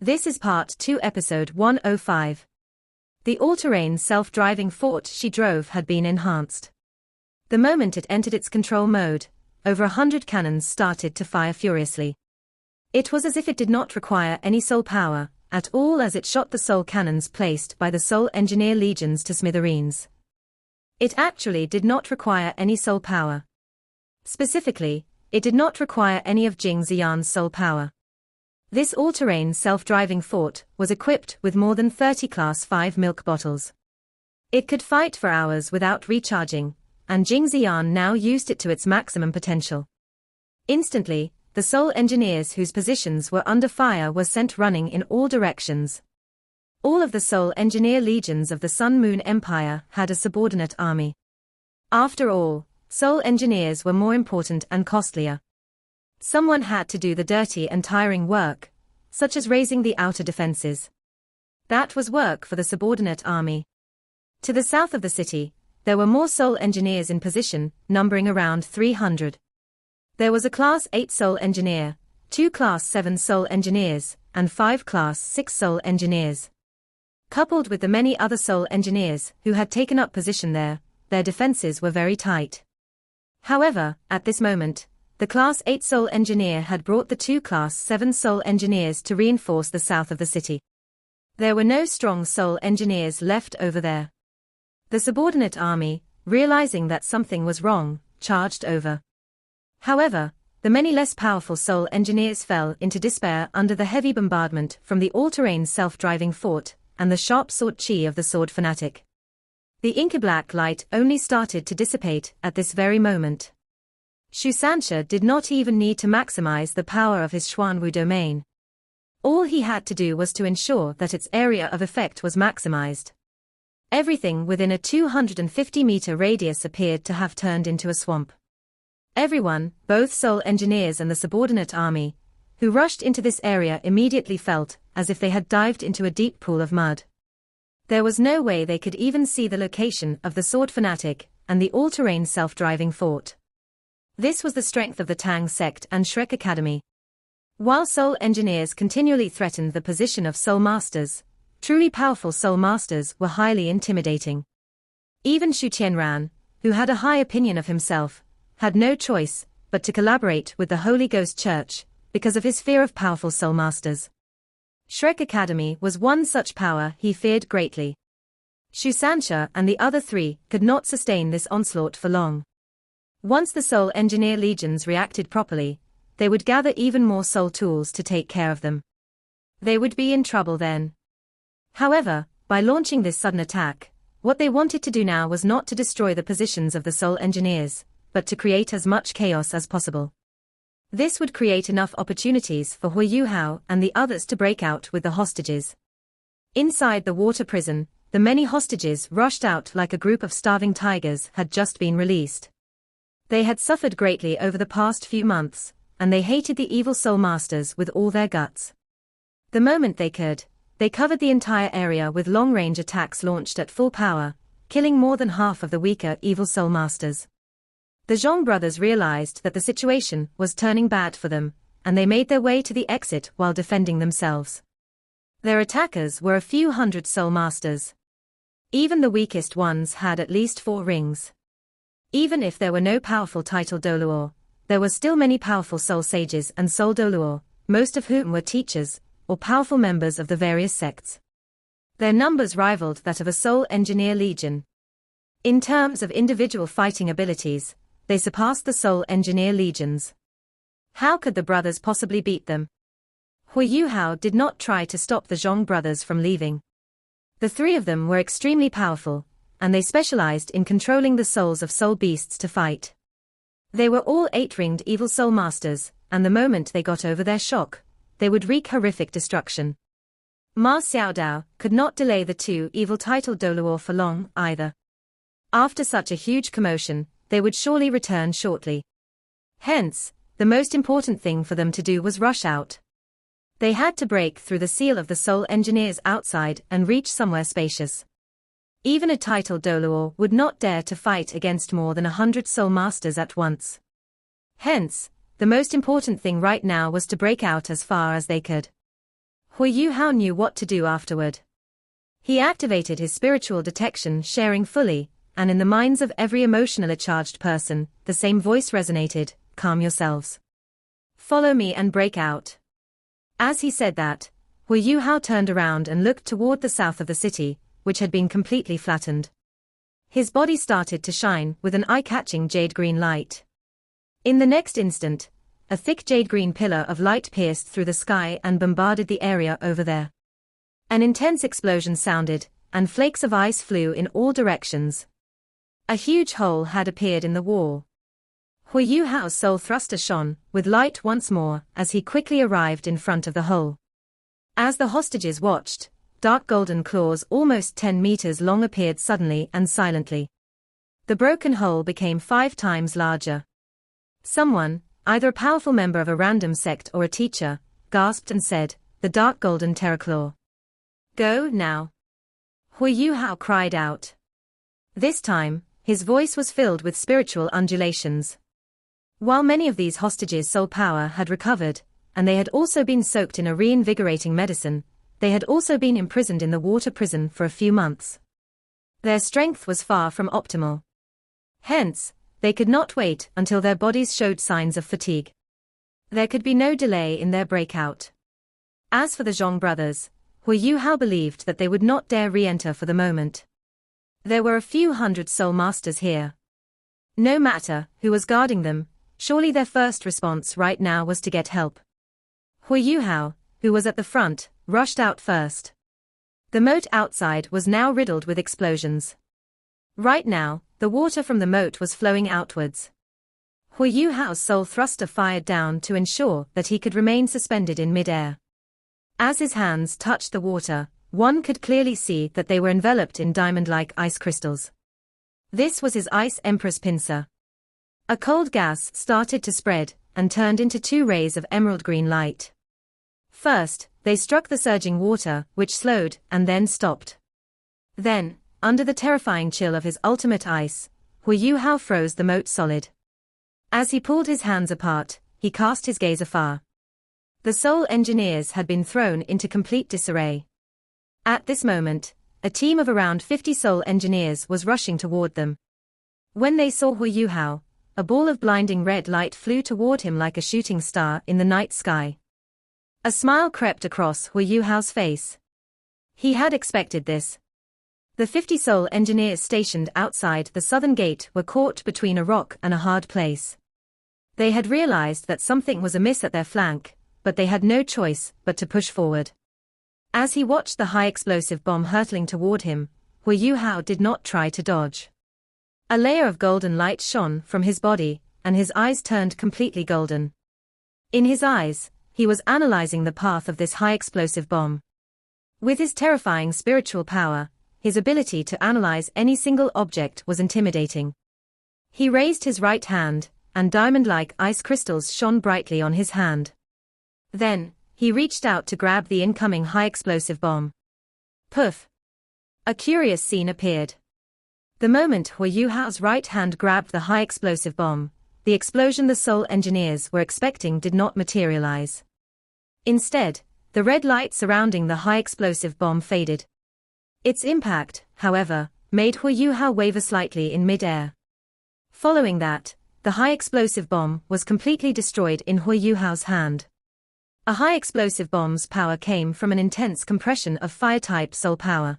This is Part 2, Episode 105. The all-terrain self-driving fort she drove had been enhanced. The moment it entered its control mode, over 100 cannons started to fire furiously. It was as if it did not require any soul power at all as it shot the soul cannons placed by the soul engineer legions to smithereens. It actually did not require any soul power. Specifically, it did not require any of Jing Ziyan's soul power. This all-terrain self-driving fort was equipped with more than 30 Class 5 milk bottles. It could fight for hours without recharging, and Jing Ziyan now used it to its maximum potential. Instantly, the soul engineers whose positions were under fire were sent running in all directions. All of the soul engineer legions of the Sun Moon Empire had a subordinate army. After all, soul engineers were more important and costlier. Someone had to do the dirty and tiring work, such as raising the outer defenses. That was work for the subordinate army. To the south of the city, there were more soul engineers in position, numbering around 300. There was a Class 8 soul engineer, 2 Class 7 soul engineers, and 5 Class 6 soul engineers. Coupled with the many other soul engineers who had taken up position there, their defenses were very tight. However, at this moment, the Class 8 soul engineer had brought the 2 Class 7 soul engineers to reinforce the south of the city. There were no strong soul engineers left over there. The subordinate army, realizing that something was wrong, charged over. However, the many less powerful soul engineers fell into despair under the heavy bombardment from the all-terrain self-driving fort and the sharp sword chi of the sword fanatic. The inky black light only started to dissipate at this very moment. Shu Sanxia did not even need to maximize the power of his Xuanwu domain. All he had to do was to ensure that its area of effect was maximized. Everything within a 250-meter radius appeared to have turned into a swamp. Everyone, both soul engineers and the subordinate army, who rushed into this area immediately felt as if they had dived into a deep pool of mud. There was no way they could even see the location of the sword fanatic and the all-terrain self-driving fort. This was the strength of the Tang sect and Shrek Academy. While soul engineers continually threatened the position of soul masters, truly powerful soul masters were highly intimidating. Even Shu Qianran, who had a high opinion of himself, had no choice but to collaborate with the Holy Ghost Church because of his fear of powerful soul masters. Shrek Academy was one such power he feared greatly. Shu Sanxia and the other three could not sustain this onslaught for long. Once the soul engineer legions reacted properly, they would gather even more soul tools to take care of them. They would be in trouble then. However, by launching this sudden attack, what they wanted to do now was not to destroy the positions of the soul engineers, but to create as much chaos as possible. This would create enough opportunities for Hui Yuhao and the others to break out with the hostages. Inside the water prison, the many hostages rushed out like a group of starving tigers had just been released. They had suffered greatly over the past few months, and they hated the evil soul masters with all their guts. The moment they could, they covered the entire area with long-range attacks launched at full power, killing more than half of the weaker evil soul masters. The Zhong brothers realized that the situation was turning bad for them, and they made their way to the exit while defending themselves. Their attackers were a few hundred soul masters. Even the weakest ones had at least 4 rings. Even if there were no powerful title Doluor, there were still many powerful soul sages and soul Doluor, most of whom were teachers or powerful members of the various sects. Their numbers rivaled that of a soul engineer legion. In terms of individual fighting abilities, they surpassed the soul engineer legions. How could the brothers possibly beat them? Hui Yuhao did not try to stop the Zhong brothers from leaving. The 3 of them were extremely powerful, and they specialized in controlling the souls of soul beasts to fight. They were all 8-ringed evil soul masters, and the moment they got over their shock, they would wreak horrific destruction. Ma Xiaodao could not delay the 2 evil titled Doluor for long, either. After such a huge commotion, they would surely return shortly. Hence, the most important thing for them to do was rush out. They had to break through the seal of the soul engineers outside and reach somewhere spacious. Even a titled Doluor would not dare to fight against more than 100 soul masters at once. Hence, the most important thing right now was to break out as far as they could. Hu Yuhao knew what to do afterward. He activated his spiritual detection, sharing fully, and in the minds of every emotionally charged person, the same voice resonated: calm yourselves. Follow me and break out. As he said that, Hu Yuhao turned around and looked toward the south of the city, which had been completely flattened. His body started to shine with an eye-catching jade-green light. In the next instant, a thick jade-green pillar of light pierced through the sky and bombarded the area over there. An intense explosion sounded, and flakes of ice flew in all directions. A huge hole had appeared in the wall. Hu Yuhao's soul thruster shone with light once more as he quickly arrived in front of the hole. As the hostages watched, dark golden claws almost 10 meters long appeared suddenly and silently. The broken hole became 5 times larger. Someone, either a powerful member of a random sect or a teacher, gasped and said, "The dark golden terror claw. Go, now." Hu Yuhao cried out. This time, his voice was filled with spiritual undulations. While many of these hostages' soul power had recovered, and they had also been soaked in a reinvigorating medicine, they had also been imprisoned in the water prison for a few months. Their strength was far from optimal. Hence, they could not wait until their bodies showed signs of fatigue. There could be no delay in their breakout. As for the Zhong brothers, Hu Yuhao believed that they would not dare re-enter for the moment. There were a few hundred soul masters here. No matter who was guarding them, surely their first response right now was to get help. Hu Yuhao, who was at the front, rushed out first. The moat outside was now riddled with explosions. Right now, the water from the moat was flowing outwards. Hu Yuhao's soul thruster fired down to ensure that he could remain suspended in mid-air. As his hands touched the water, one could clearly see that they were enveloped in diamond-like ice crystals. This was his Ice Empress pincer. A cold gas started to spread and turned into 2 rays of emerald green light. First, they struck the surging water, which slowed and then stopped. Then, under the terrifying chill of his ultimate ice, Hu Yuhao froze the moat solid. As he pulled his hands apart, he cast his gaze afar. The soul engineers had been thrown into complete disarray. At this moment, a team of around 50 soul engineers was rushing toward them. When they saw Hu Yuhao, a ball of blinding red light flew toward him like a shooting star in the night sky. A smile crept across Hu Yuhao's face. He had expected this. The 50 soul engineers stationed outside the southern gate were caught between a rock and a hard place. They had realized that something was amiss at their flank, but they had no choice but to push forward. As he watched the high explosive bomb hurtling toward him, Hu Yuhao did not try to dodge. A layer of golden light shone from his body, and his eyes turned completely golden. In his eyes, he was analyzing the path of this high explosive bomb. With his terrifying spiritual power, his ability to analyze any single object was intimidating. He raised his right hand, and diamond-like ice crystals shone brightly on his hand. Then, he reached out to grab the incoming high-explosive bomb. Poof! A curious scene appeared. The moment Hu Yuhao's right hand grabbed the high-explosive bomb, the explosion the soul engineers were expecting did not materialize. Instead, the red light surrounding the high-explosive bomb faded. Its impact, however, made Hu Yuhao waver slightly in mid-air. Following that, the high-explosive bomb was completely destroyed in Hu Yuhao's hand. A high-explosive bomb's power came from an intense compression of fire-type soul power.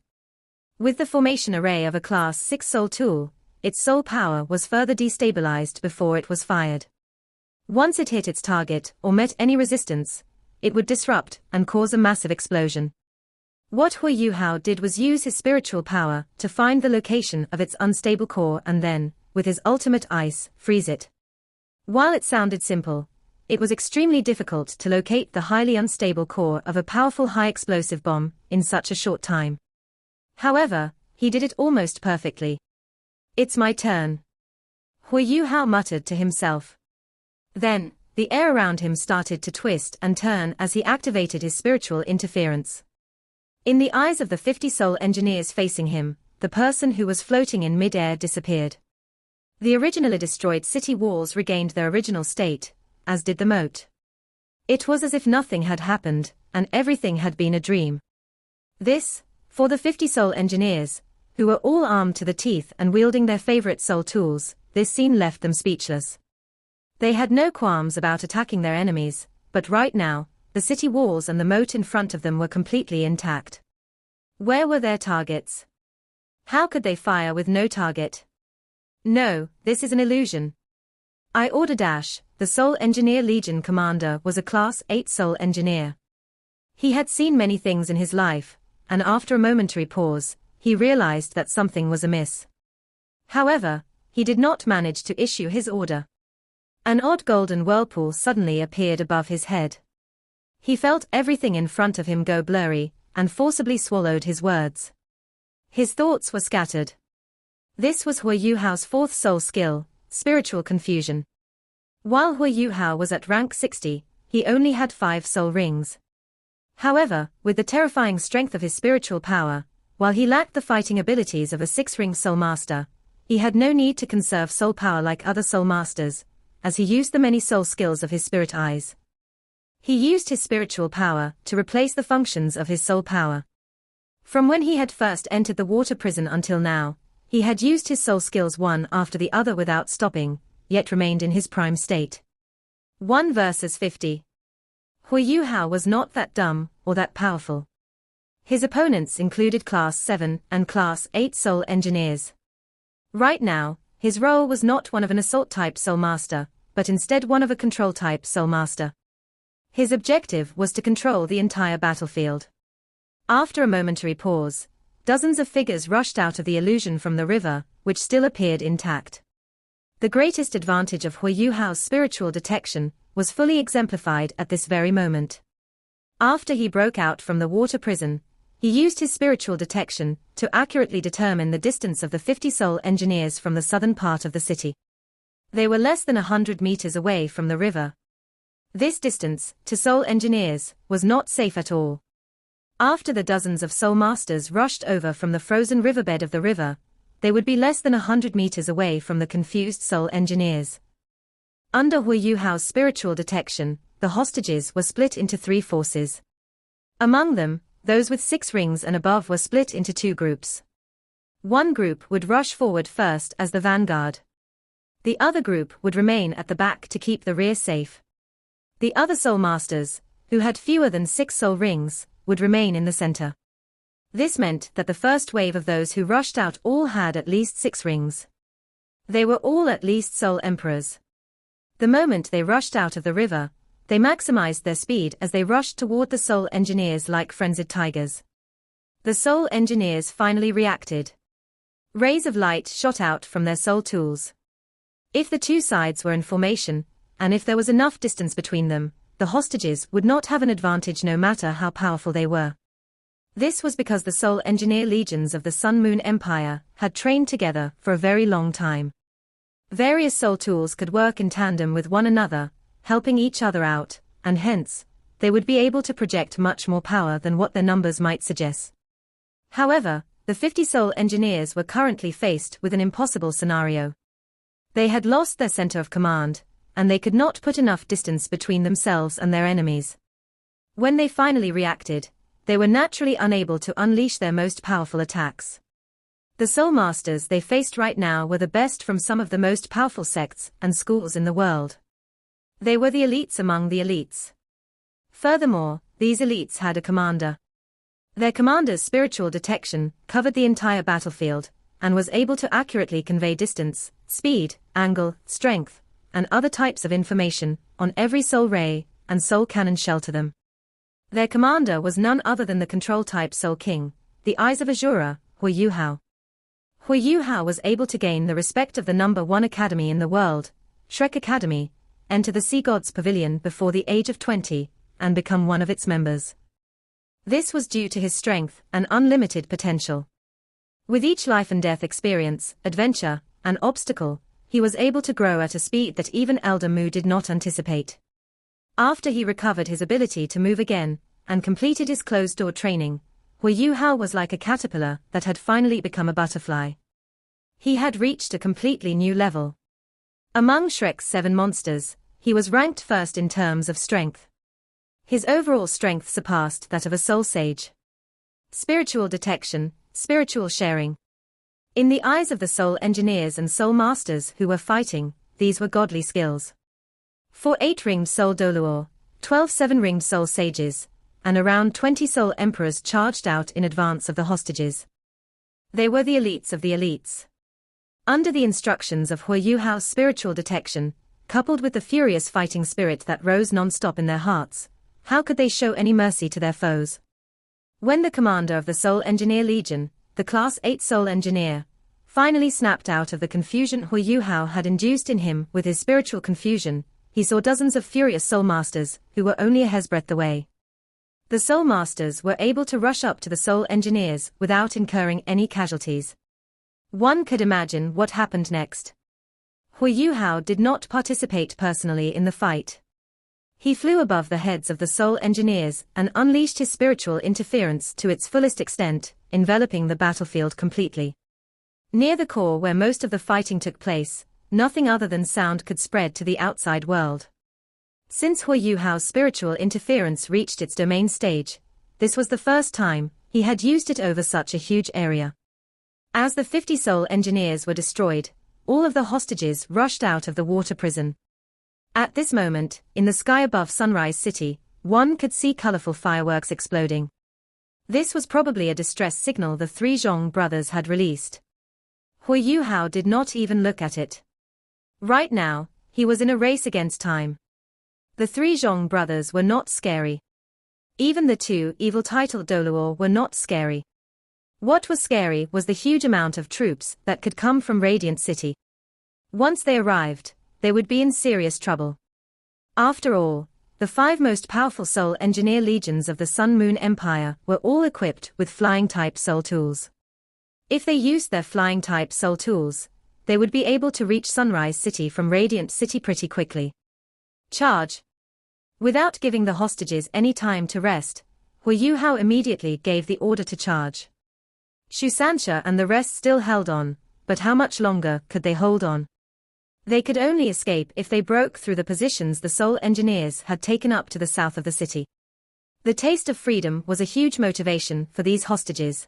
With the formation array of a Class 6 soul tool, its soul power was further destabilized before it was fired. Once it hit its target or met any resistance, it would disrupt and cause a massive explosion. What Hu Yuhao did was use his spiritual power to find the location of its unstable core and then, with his ultimate ice, freeze it. While it sounded simple, it was extremely difficult to locate the highly unstable core of a powerful high-explosive bomb in such a short time. However, he did it almost perfectly. "It's my turn," Hu Yuhao muttered to himself. Then, the air around him started to twist and turn as he activated his spiritual interference. In the eyes of the 50 soul engineers facing him, the person who was floating in mid-air disappeared. The originally destroyed city walls regained their original state, as did the moat. It was as if nothing had happened, and everything had been a dream. This, for the 50 soul engineers, who were all armed to the teeth and wielding their favorite soul tools, this scene left them speechless. They had no qualms about attacking their enemies, but right now, the city walls and the moat in front of them were completely intact. Where were their targets? How could they fire with no target? No, this is an illusion. I order Dash, the Soul Engineer Legion commander, was a Class 8 Soul Engineer. He had seen many things in his life, and after a momentary pause, he realized that something was amiss. However, he did not manage to issue his order. An odd golden whirlpool suddenly appeared above his head. He felt everything in front of him go blurry, and forcibly swallowed his words. His thoughts were scattered. This was Hui Yuhao's fourth soul skill, spiritual confusion. While Hui Yuhao was at rank 60, he only had 5 soul rings. However, with the terrifying strength of his spiritual power, while he lacked the fighting abilities of a 6-ring soul master, he had no need to conserve soul power like other soul masters, as he used the many soul skills of his spirit eyes. He used his spiritual power to replace the functions of his soul power. From when he had first entered the water prison until now, he had used his soul skills one after the other without stopping, yet remained in his prime state. 1 versus 50. Hui Yuhao was not that dumb, or that powerful. His opponents included Class 7 and Class 8 Soul Engineers. Right now, his role was not one of an Assault-type Soul Master, but instead one of a Control-type Soul Master. His objective was to control the entire battlefield. After a momentary pause, dozens of figures rushed out of the illusion from the river, which still appeared intact. The greatest advantage of Hui Yuhao's spiritual detection was fully exemplified at this very moment. After he broke out from the water prison, he used his spiritual detection to accurately determine the distance of the 50 soul engineers from the southern part of the city. They were less than 100 meters away from the river. This distance, to soul engineers, was not safe at all. After the dozens of soul masters rushed over from the frozen riverbed of the river, they would be less than 100 meters away from the confused soul engineers. Under Hui Yuhao's spiritual detection, the hostages were split into 3 forces. Among them, those with 6 rings and above were split into 2 groups. One group would rush forward first as the vanguard. The other group would remain at the back to keep the rear safe. The other soul masters, who had fewer than 6 soul rings, would remain in the center. This meant that the first wave of those who rushed out all had at least 6 rings. They were all at least soul emperors. The moment they rushed out of the river, they maximized their speed as they rushed toward the soul engineers like frenzied tigers. The soul engineers finally reacted. Rays of light shot out from their soul tools. If the 2 sides were in formation, and if there was enough distance between them, the hostages would not have an advantage no matter how powerful they were. This was because the soul engineer legions of the Sun Moon Empire had trained together for a very long time. Various soul tools could work in tandem with one another, helping each other out, and hence, they would be able to project much more power than what their numbers might suggest. However, the 50 soul engineers were currently faced with an impossible scenario. They had lost their center of command, and they could not put enough distance between themselves and their enemies. When they finally reacted, they were naturally unable to unleash their most powerful attacks. The soul masters they faced right now were the best from some of the most powerful sects and schools in the world. They were the elites among the elites. Furthermore, these elites had a commander. Their commander's spiritual detection covered the entire battlefield, and was able to accurately convey distance, speed, angle, strength, and other types of information on every soul ray and soul cannon shell to them. Their commander was none other than the control-type Soul King, the Eyes of Azura, Hui Yuhao. Hui Yuhao was able to gain the respect of the number 1 academy in the world, Shrek Academy, enter the Sea Gods Pavilion before the age of 20, and become one of its members. This was due to his strength and unlimited potential. With each life and death experience, adventure, and obstacle, he was able to grow at a speed that even Elder Mu did not anticipate. After he recovered his ability to move again, and completed his closed-door training, Hui Yuhao was like a caterpillar that had finally become a butterfly. He had reached a completely new level. Among Shrek's 7 monsters, he was ranked first in terms of strength. His overall strength surpassed that of a soul sage. Spiritual detection, spiritual sharing. In the eyes of the soul engineers and soul masters who were fighting, these were godly skills. 4 8-ringed soul doluor, 12 7-ringed soul sages, and around 20 soul emperors charged out in advance of the hostages. They were the elites of the elites. Under the instructions of Hu Yuhao's spiritual detection, coupled with the furious fighting spirit that rose non-stop in their hearts, how could they show any mercy to their foes? When the commander of the Soul Engineer Legion, the Class 8 Soul Engineer, finally snapped out of the confusion Hu Yuhao had induced in him with his spiritual confusion, he saw dozens of furious soul masters who were only a hair's breadth away. The soul masters were able to rush up to the soul engineers without incurring any casualties. One could imagine what happened next. Hu Yuhao did not participate personally in the fight. He flew above the heads of the soul engineers and unleashed his spiritual interference to its fullest extent, enveloping the battlefield completely. Near the core where most of the fighting took place, nothing other than sound could spread to the outside world. Since Hu Yuhao's spiritual interference reached its domain stage, this was the first time he had used it over such a huge area. As the 50 soul engineers were destroyed, all of the hostages rushed out of the water prison. At this moment, in the sky above Sunrise City, one could see colorful fireworks exploding. This was probably a distress signal the 3 Zhong brothers had released. Hu Yuhao did not even look at it. Right now, he was in a race against time. The 3 Zhong brothers were not scary. Even the 2 evil titled Doluor were not scary. What was scary was the huge amount of troops that could come from Radiant City. Once they arrived, they would be in serious trouble. After all, the 5 most powerful soul engineer legions of the Sun Moon Empire were all equipped with flying-type soul tools. If they used their flying-type soul tools, they would be able to reach Sunrise City from Radiant City pretty quickly. Charge! Without giving the hostages any time to rest, Hu Yuhao immediately gave the order to charge. Shu Sansha and the rest still held on, but how much longer could they hold on? They could only escape if they broke through the positions the soul engineers had taken up to the south of the city. The taste of freedom was a huge motivation for these hostages.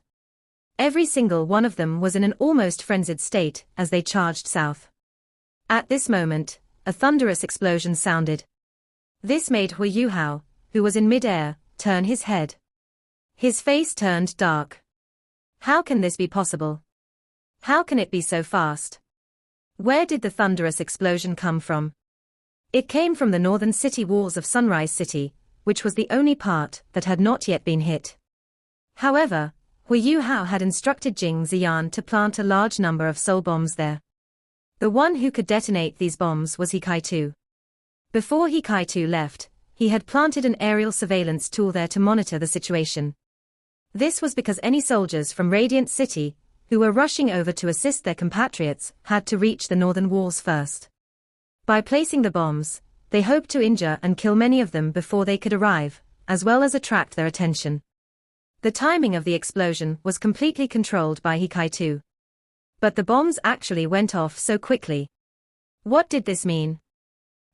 Every single one of them was in an almost frenzied state as they charged south. At this moment, a thunderous explosion sounded. This made Hu Yuhao, who was in mid-air, turn his head. His face turned dark. How can this be possible? How can it be so fast? Where did the thunderous explosion come from? It came from the northern city walls of Sunrise City, which was the only part that had not yet been hit. However, Hu Yuhao had instructed Jing Ziyan to plant a large number of soul bombs there. The one who could detonate these bombs was He Kai-tu. Before He Kai-tu left, he had planted an aerial surveillance tool there to monitor the situation. This was because any soldiers from Radiant City, who were rushing over to assist their compatriots, had to reach the northern walls first. By placing the bombs, they hoped to injure and kill many of them before they could arrive, as well as attract their attention. The timing of the explosion was completely controlled by He Kai-tu. But the bombs actually went off so quickly. What did this mean?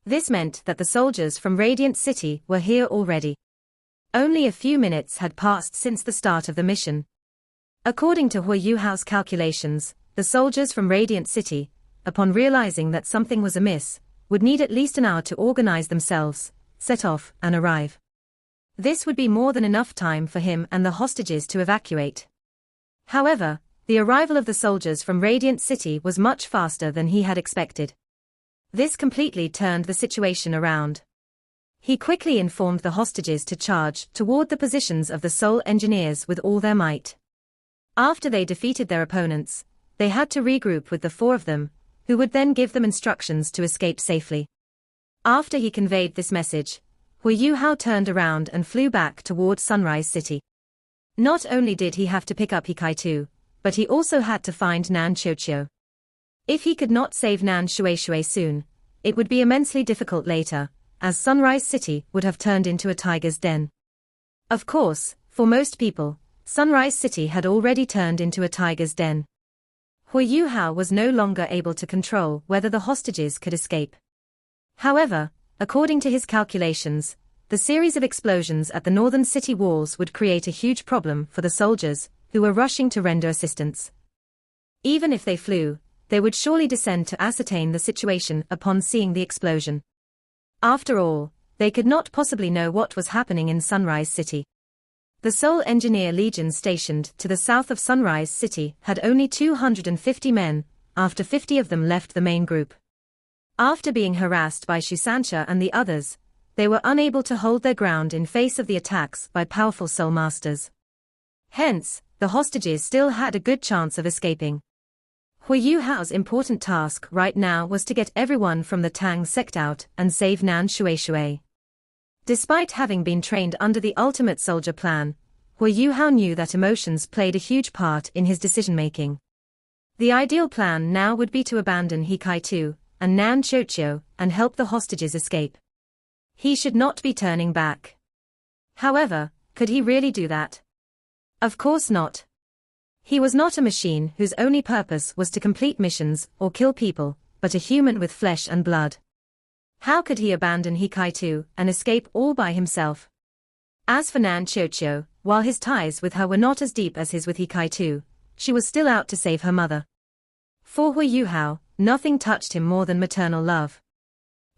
This meant that the soldiers from Radiant City were here already. Only a few minutes had passed since the start of the mission. According to Hu Yuhao's calculations, the soldiers from Radiant City, upon realizing that something was amiss, would need at least an hour to organize themselves, set off, and arrive. This would be more than enough time for him and the hostages to evacuate. However, the arrival of the soldiers from Radiant City was much faster than he had expected. This completely turned the situation around. He quickly informed the hostages to charge toward the positions of the soul engineers with all their might. After they defeated their opponents, they had to regroup with the 4 of them, who would then give them instructions to escape safely. After he conveyed this message, Hu Yuhao turned around and flew back toward Sunrise City. Not only did he have to pick up He Kai-tu, but he also had to find Nan Qiuqiu. If he could not save Nan Shueishui soon, it would be immensely difficult later, as Sunrise City would have turned into a tiger's den. Of course, for most people, Sunrise City had already turned into a tiger's den. Hu Yuhao was no longer able to control whether the hostages could escape. However, according to his calculations, the series of explosions at the northern city walls would create a huge problem for the soldiers, who were rushing to render assistance. Even if they flew, they would surely descend to ascertain the situation upon seeing the explosion. After all, they could not possibly know what was happening in Sunrise City. The Seoul Engineer Legion stationed to the south of Sunrise City had only 250 men, after 50 of them left the main group. After being harassed by Shusansha and the others, they were unable to hold their ground in face of the attacks by powerful Seoul masters. Hence, the hostages still had a good chance of escaping. Hui Yuhao's important task right now was to get everyone from the Tang sect out and save Nan Shueishui. Despite having been trained under the ultimate soldier plan, Hui Yuhao knew that emotions played a huge part in his decision-making. The ideal plan now would be to abandon Hikaitu and Nan Chochio and help the hostages escape. He should not be turning back. However, could he really do that? Of course not. He was not a machine whose only purpose was to complete missions or kill people, but a human with flesh and blood. How could he abandon Hikaitu and escape all by himself? As for Nan Chochio, while his ties with her were not as deep as his with Hikaitu, she was still out to save her mother. For Hui Yuhao, nothing touched him more than maternal love.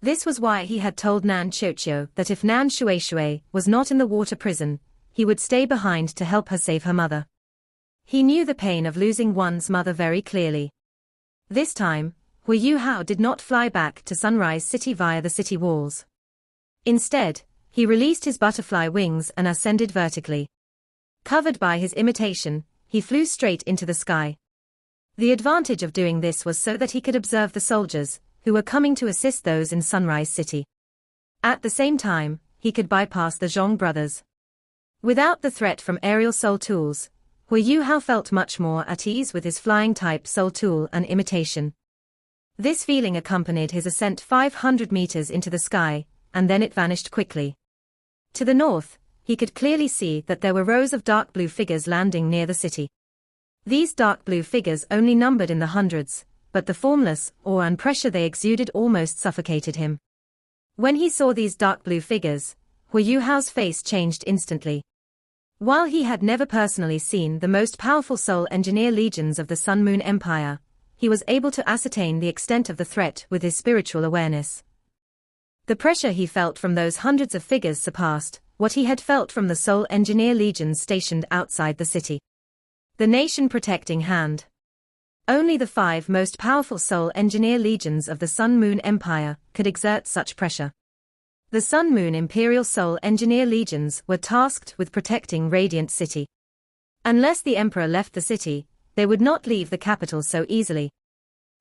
This was why he had told Nan Chochio that if Nan Shueishui was not in the water prison, he would stay behind to help her save her mother. He knew the pain of losing one's mother very clearly. This time, Hui Yuhao did not fly back to Sunrise City via the city walls. Instead, he released his butterfly wings and ascended vertically. Covered by his imitation, he flew straight into the sky. The advantage of doing this was so that he could observe the soldiers, who were coming to assist those in Sunrise City. At the same time, he could bypass the Zhong brothers. Without the threat from aerial soul tools, Hui Yuhao felt much more at ease with his flying-type soul tool and imitation. This feeling accompanied his ascent 500 meters into the sky, and then it vanished quickly. To the north, he could clearly see that there were rows of dark blue figures landing near the city. These dark blue figures only numbered in the hundreds, but the formless awe and pressure they exuded almost suffocated him. When he saw these dark blue figures, Hui Yuhao's face changed instantly. While he had never personally seen the most powerful Soul Engineer legions of the Sun Moon Empire, he was able to ascertain the extent of the threat with his spiritual awareness. The pressure he felt from those hundreds of figures surpassed what he had felt from the Soul Engineer legions stationed outside the city. The nation protecting hand. Only the 5 most powerful Soul Engineer legions of the Sun Moon Empire could exert such pressure. The Sun Moon Imperial Soul Engineer legions were tasked with protecting Radiant City. Unless the Emperor left the city, they would not leave the capital so easily.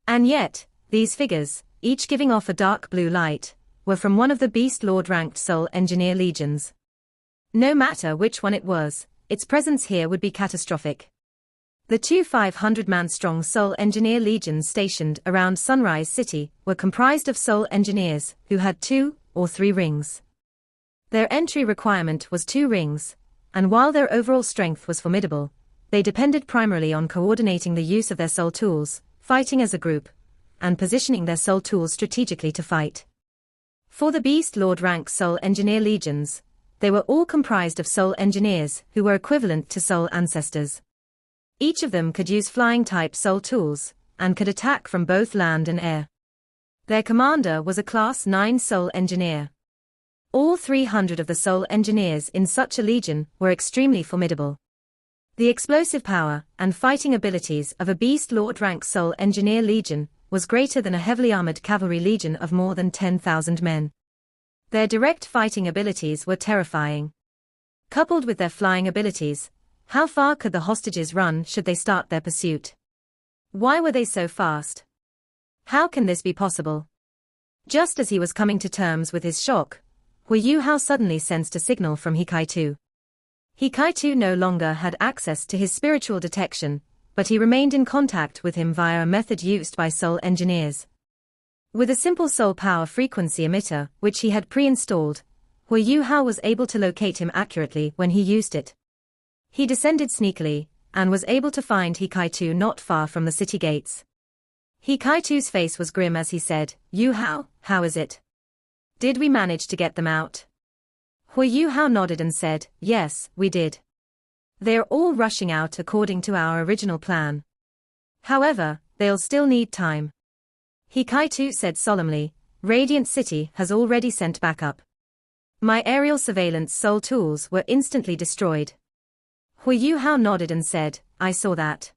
And yet, these figures, each giving off a dark blue light, were from one of the Beast Lord-ranked Soul Engineer legions. No matter which one it was, its presence here would be catastrophic. The 2 500-man-strong Soul Engineer legions stationed around Sunrise City were comprised of Soul Engineers who had 2 or 3 rings. Their entry requirement was 2 rings, and while their overall strength was formidable, they depended primarily on coordinating the use of their soul tools, fighting as a group, and positioning their soul tools strategically to fight. For the Beast Lord rank Soul Engineer legions, they were all comprised of Soul Engineers who were equivalent to Soul Ancestors. Each of them could use flying-type soul tools, and could attack from both land and air. Their commander was a Class 9 Soul Engineer. All 300 of the Soul Engineers in such a legion were extremely formidable. The explosive power and fighting abilities of a Beast Lord rank Soul Engineer legion was greater than a heavily armored cavalry legion of more than 10,000 men. Their direct fighting abilities were terrifying. Coupled with their flying abilities, how far could the hostages run should they start their pursuit? Why were they so fast? How can this be possible? Just as he was coming to terms with his shock, Hui Yuhao suddenly sensed a signal from Hikaitu. Hikaitu no longer had access to his spiritual detection, but he remained in contact with him via a method used by Soul Engineers. With a simple soul power frequency emitter, which he had pre-installed, Hui Yuhao was able to locate him accurately when he used it. He descended sneakily, and was able to find Hikaitu not far from the city gates. Hikaitu's face was grim as he said, "Yuhao, how is it? Did we manage to get them out?" Hui Yuhao nodded and said, yes, we did. They're all rushing out according to our original plan. However, they'll still need time. He Kaitu said solemnly, Radiant City has already sent backup. My aerial surveillance Soul tools were instantly destroyed. Hui Yuhao nodded and said, I saw that.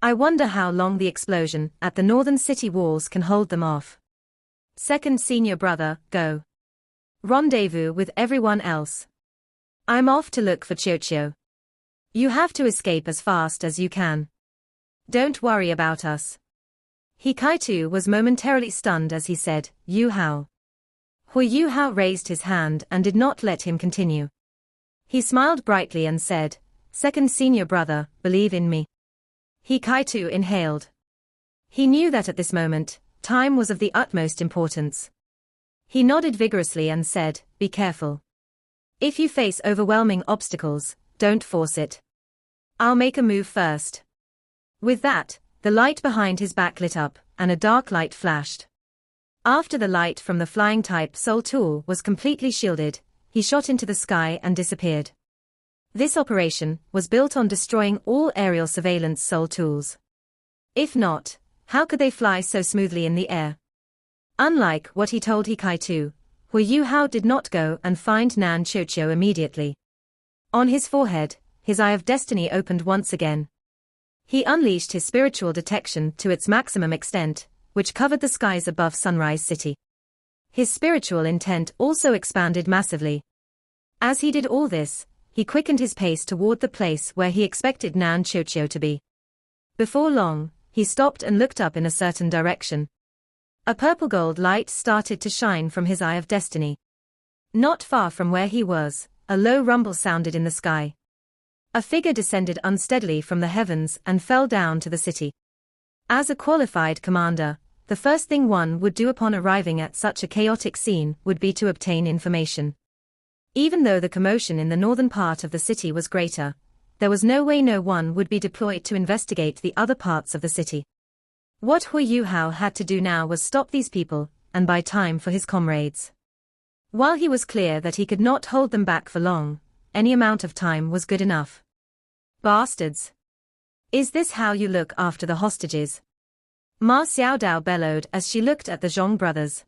I wonder how long the explosion at the northern city walls can hold them off. Second senior brother, go. Rendezvous with everyone else. I'm off to look for Chiuchiu. You have to escape as fast as you can. Don't worry about us. Hikaitu was momentarily stunned as he said, Yu Hao. Hui Yu Hao raised his hand and did not let him continue. He smiled brightly and said, Second senior brother, believe in me. Hikaitu inhaled. He knew that at this moment, time was of the utmost importance. He nodded vigorously and said, be careful. If you face overwhelming obstacles, don't force it. I'll make a move first. With that, the light behind his back lit up, and a dark light flashed. After the light from the flying type Soul tool was completely shielded, he shot into the sky and disappeared. This operation was built on destroying all aerial surveillance Soul tools. If not, how could they fly so smoothly in the air? Unlike what he told Hikaitu, Hui Yu Hao did not go and find Nan Chiuchiu immediately. On his forehead, his eye of destiny opened once again. He unleashed his spiritual detection to its maximum extent, which covered the skies above Sunrise City. His spiritual intent also expanded massively. As he did all this, he quickened his pace toward the place where he expected Nan Chiuchiu to be. Before long, he stopped and looked up in a certain direction. A purple gold light started to shine from his eye of destiny. Not far from where he was, a low rumble sounded in the sky. A figure descended unsteadily from the heavens and fell down to the city. As a qualified commander, the first thing one would do upon arriving at such a chaotic scene would be to obtain information. Even though the commotion in the northern part of the city was greater, there was no way no one would be deployed to investigate the other parts of the city. What Hui Yu Hao had to do now was stop these people, and buy time for his comrades. While he was clear that he could not hold them back for long, any amount of time was good enough. Bastards! Is this how you look after the hostages? Ma Xiaodao bellowed as she looked at the Zhong brothers.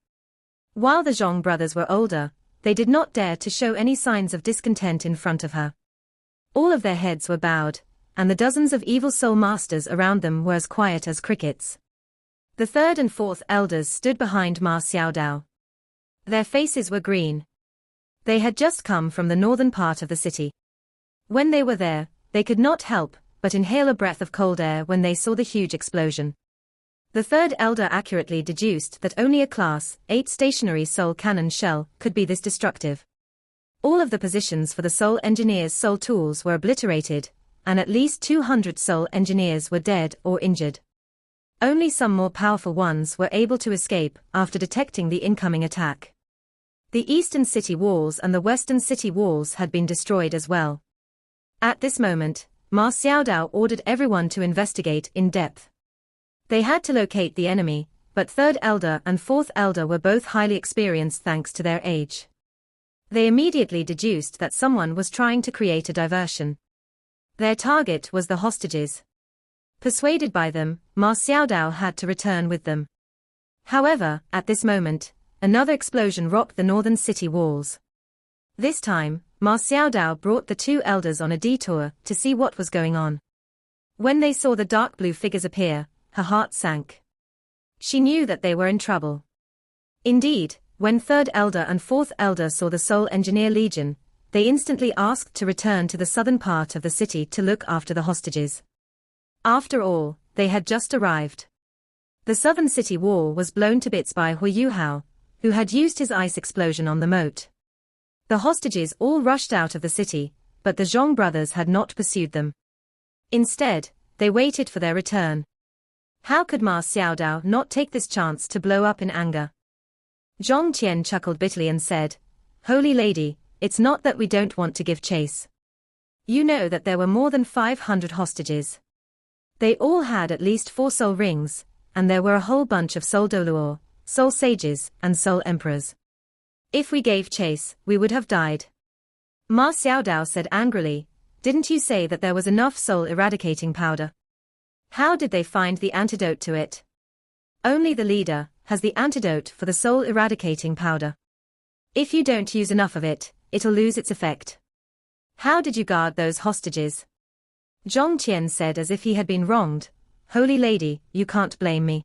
While the Zhong brothers were older, they did not dare to show any signs of discontent in front of her. All of their heads were bowed, and the dozens of evil soul masters around them were as quiet as crickets. The third and fourth elders stood behind Ma Xiaodao. Their faces were green. They had just come from the northern part of the city. When they were there, they could not help but inhale a breath of cold air when they saw the huge explosion. The third elder accurately deduced that only a Class 8 stationary soul cannon shell could be this destructive. All of the positions for the soul engineers' soul tools were obliterated, and at least 200 soul engineers were dead or injured. Only some more powerful ones were able to escape after detecting the incoming attack. The eastern city walls and the western city walls had been destroyed as well. At this moment, Ma Xiaodao ordered everyone to investigate in depth. They had to locate the enemy, but third elder and fourth elder were both highly experienced thanks to their age. They immediately deduced that someone was trying to create a diversion. Their target was the hostages. Persuaded by them, Ma Xiaodao had to return with them. However, at this moment, another explosion rocked the northern city walls. This time, Ma Xiaodao brought the two elders on a detour to see what was going on. When they saw the dark blue figures appear, her heart sank. She knew that they were in trouble. Indeed, when third elder and fourth elder saw the Soul Engineer Legion, they instantly asked to return to the southern part of the city to look after the hostages. After all, they had just arrived. The southern city wall was blown to bits by Hui Yu Hao, who had used his ice explosion on the moat. The hostages all rushed out of the city, but the Zhong brothers had not pursued them. Instead, they waited for their return. How could Ma Xiaodao not take this chance to blow up in anger? Zhong Qian chuckled bitterly and said, Holy Lady, it's not that we don't want to give chase. You know that there were more than 500 hostages. They all had at least 4 soul rings, and there were a whole bunch of soul doluor, soul sages, and soul emperors. If we gave chase, we would have died. Ma Xiaodao said angrily, "Didn't you say that there was enough soul-eradicating powder? How did they find the antidote to it? Only the leader has the antidote for the soul-eradicating powder. If you don't use enough of it, it'll lose its effect. How did you guard those hostages?" Zhong Qian said as if he had been wronged, "Holy lady, you can't blame me.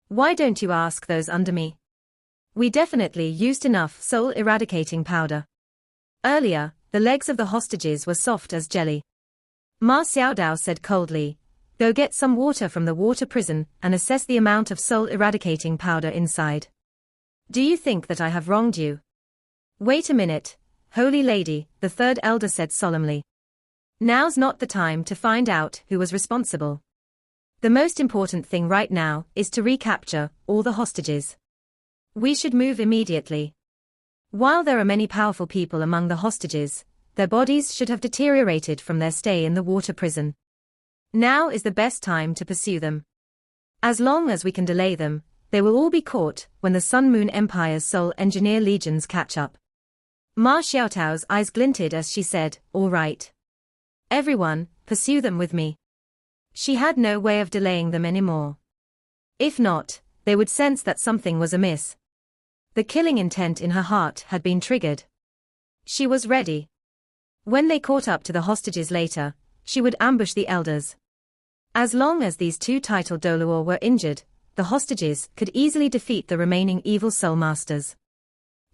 Why don't you ask those under me? We definitely used enough soul-eradicating powder. Earlier, the legs of the hostages were soft as jelly." Ma Xiaodao said coldly, "Go get some water from the water prison and assess the amount of soul-eradicating powder inside. Do you think that I have wronged you?" "Wait a minute, holy lady," the third elder said solemnly. "Now's not the time to find out who was responsible. The most important thing right now is to recapture all the hostages. We should move immediately. While there are many powerful people among the hostages, their bodies should have deteriorated from their stay in the water prison. Now is the best time to pursue them. As long as we can delay them, they will all be caught when the Sun Moon Empire's Soul Engineer legions catch up." Ma Xiaotao's eyes glinted as she said, "All right. Everyone, pursue them with me." She had no way of delaying them anymore. If not, they would sense that something was amiss. The killing intent in her heart had been triggered. She was ready. When they caught up to the hostages later, she would ambush the elders. As long as these two titled Doluo were injured, the hostages could easily defeat the remaining evil soul masters.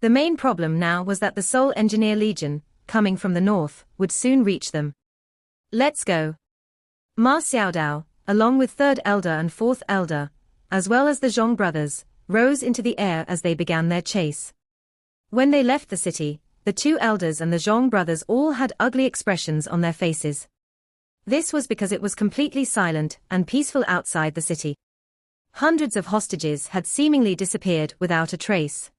The main problem now was that the Soul Engineer Legion, coming from the north, would soon reach them. "Let's go." Ma Xiaodao, along with third elder and fourth elder, as well as the Zhong brothers, rose into the air as they began their chase. When they left the city, the two elders and the Zhong brothers all had ugly expressions on their faces. This was because it was completely silent and peaceful outside the city. Hundreds of hostages had seemingly disappeared without a trace.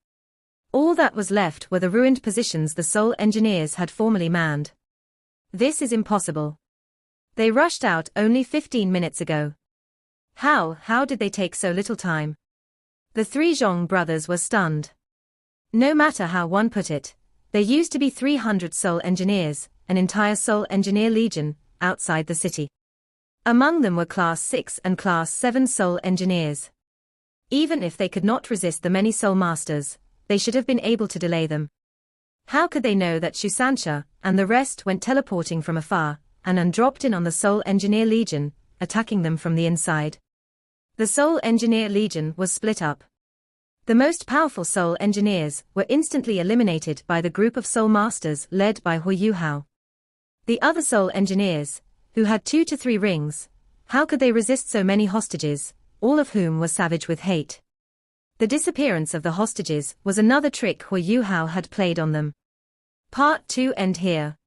All that was left were the ruined positions the Soul Engineers had formerly manned. "This is impossible. They rushed out only 15 minutes ago. How did they take so little time?" The three Zhong brothers were stunned. No matter how one put it, there used to be 300 Soul Engineers, an entire Soul Engineer Legion, outside the city. Among them were Class 6 and Class 7 Soul Engineers. Even if they could not resist the many Soul Masters, they should have been able to delay them. How could they know that Shusansha and the rest went teleporting from afar, and dropped in on the Soul Engineer Legion, attacking them from the inside? The Soul Engineer Legion was split up. The most powerful Soul Engineers were instantly eliminated by the group of Soul Masters led by Hu Yuhao. The other Soul Engineers, who had 2 to 3 rings, how could they resist so many hostages, all of whom were savage with hate? The disappearance of the hostages was another trick Hu Yuhao had played on them. Part 2 end here.